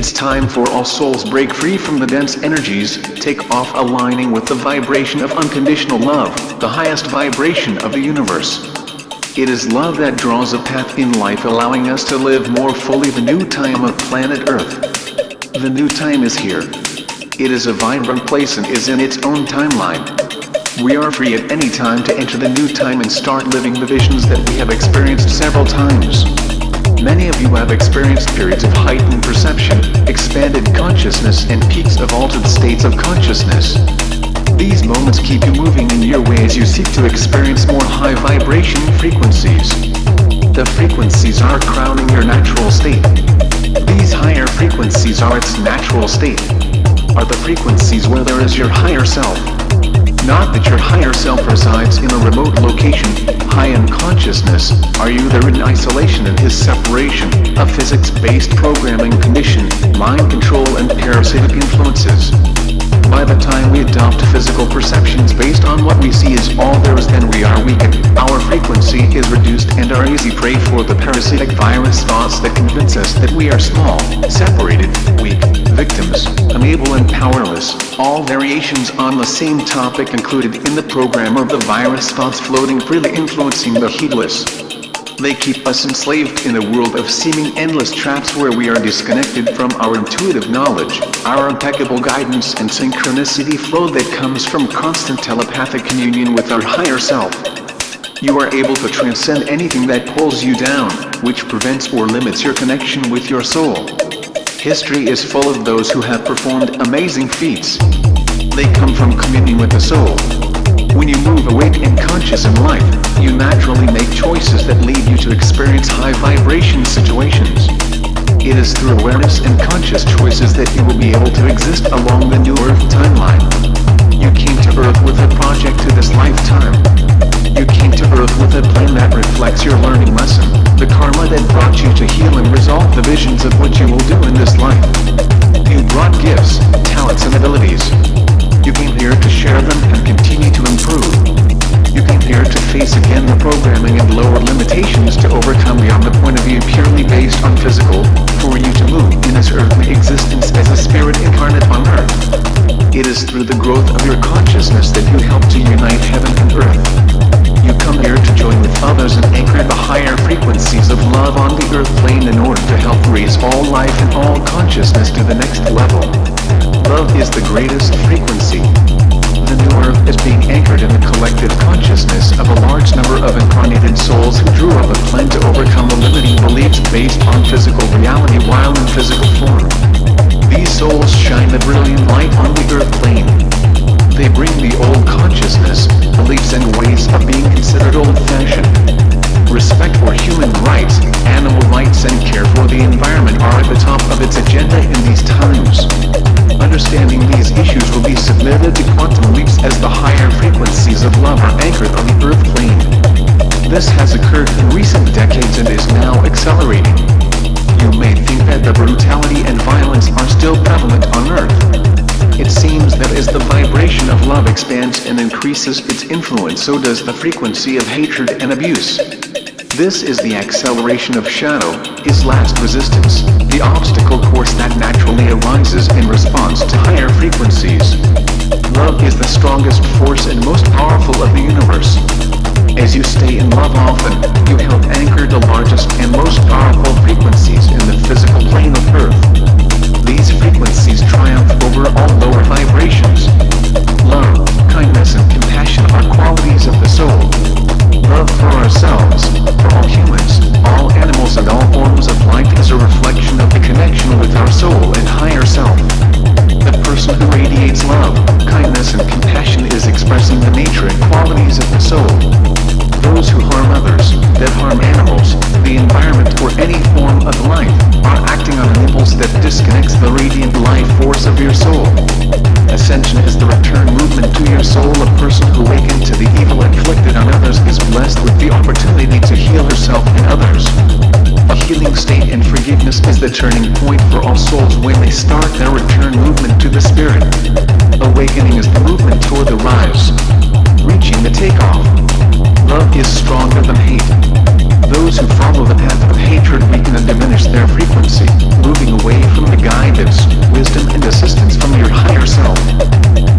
It's time for all souls break free from the dense energies, take off aligning with the vibration of unconditional love, the highest vibration of the universe. It is love that draws a path in life, allowing us to live more fully the new time of planet Earth. The new time is here. It is a vibrant place and is in its own timeline. We are free at any time to enter the new time and start living the visions that we have experienced several times. Many of you have experienced periods of heightened perception, expanded consciousness and peaks of altered states of consciousness. These moments keep you moving in your way as you seek to experience more high vibration frequencies. The frequencies are crowning your natural state. These higher frequencies are its natural state. Are the frequencies where there is your higher self. Not that your higher self resides in a remote location, high in consciousness. Are you there in isolation and his separation, a physics-based programming condition, mind control and parasitic influences? By the time we adopt physical perceptions based on what we see is all there is, then we are weakened. Our frequency is reduced and are easy prey for the parasitic virus thoughts that convince us that we are small, separated, weak, victims, unable and powerless. All variations on the same topic included in the program of the virus thoughts floating freely, influencing the heedless. They keep us enslaved in a world of seeming endless traps where we are disconnected from our intuitive knowledge, our impeccable guidance and synchronicity flow that comes from constant telepathic communion with our higher self. You are able to transcend anything that pulls you down, which prevents or limits your connection with your soul. History is full of those who have performed amazing feats. They come from communion with the soul. When you move awake and conscious in life, you naturally make choices that lead you to experience high vibration situations. It is through awareness and conscious choices that you will be able to exist along the new Earth timeline. You came to Earth with a project to this lifetime. You came to Earth with a plan that reflects your learning lesson, the karma that brought you to heal and resolve the visions of what you will do in this life. You brought gifts, talents and abilities. You came here to share them and continue to improve. You came here to face again the programming and lower limitations to overcome beyond the point of view purely based on physical, for you to move in this earthly existence as a spirit incarnate on Earth. It is through the growth of your consciousness that you help to unite heaven and earth. You come here to join with others and anchor the higher frequencies of love on the earth plane in order to help raise all life and all consciousness to the next level. Love is the greatest frequency. The new earth is being anchored in the collective consciousness of a large number of incarnated souls who drew up a plan to overcome the limiting beliefs based on physical reality while in physical form. These souls shine the brilliant light on the earth plane. They bring the old consciousness, beliefs and ways of being considered old-fashioned. Respect for human rights, animal rights and care for the environment are at the top of its agenda in these times. Understanding these issues will be submitted to quantum leaps as the higher frequencies of love are anchored on the earth plane. This has occurred in recent decades and is now accelerating. You may think that the brutality and violence are still prevalent on Earth. It seems that as the vibration of love expands and increases its influence, so does the frequency of hatred and abuse. This is the acceleration of shadow, his last resistance, the obstacle course that naturally arises in response to higher frequencies. Love is the strongest force and most powerful of the universe. As you stay in love often, you help anchor the largest and most powerful frequencies in the physical plane of Earth. These frequencies triumph over all lower vibrations. Love, kindness and compassion are qualities of the soul. Love for ourselves, for all humans, all animals and all forms of life is a reflection of the connection with our soul and higher self. The person who radiates love, kindness and compassion is expressing the nature and qualities of the soul. Those who harm others, that harm animals, the environment or any form of life, are acting on an impulse that disconnects the radiant life force of your soul. Ascension is the return movement to your soul. A person who awakened to the evil inflicted on others is blessed with the opportunity to heal herself and others. A healing state and forgiveness is the turning point for all souls when they start their return movement to the spirit. Awakening is the movement toward the rise, reaching the takeoff. Love is stronger than hate. Those who follow the path of hatred weaken and diminish their frequency, moving away from the guide that wisdom and assistance from your higher self.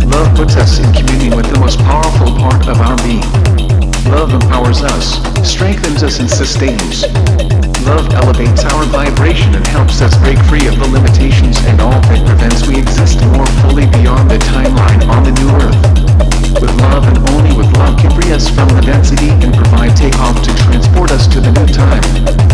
Love puts us in communion with the most powerful part of our being. Love empowers us, strengthens us and sustains. Love elevates our vibration and helps us break free of the limitations and all that prevents we exist more fully beyond the timeline on the new earth. With love and only with love can free us from the density and provide takeoff to transport us to the new time.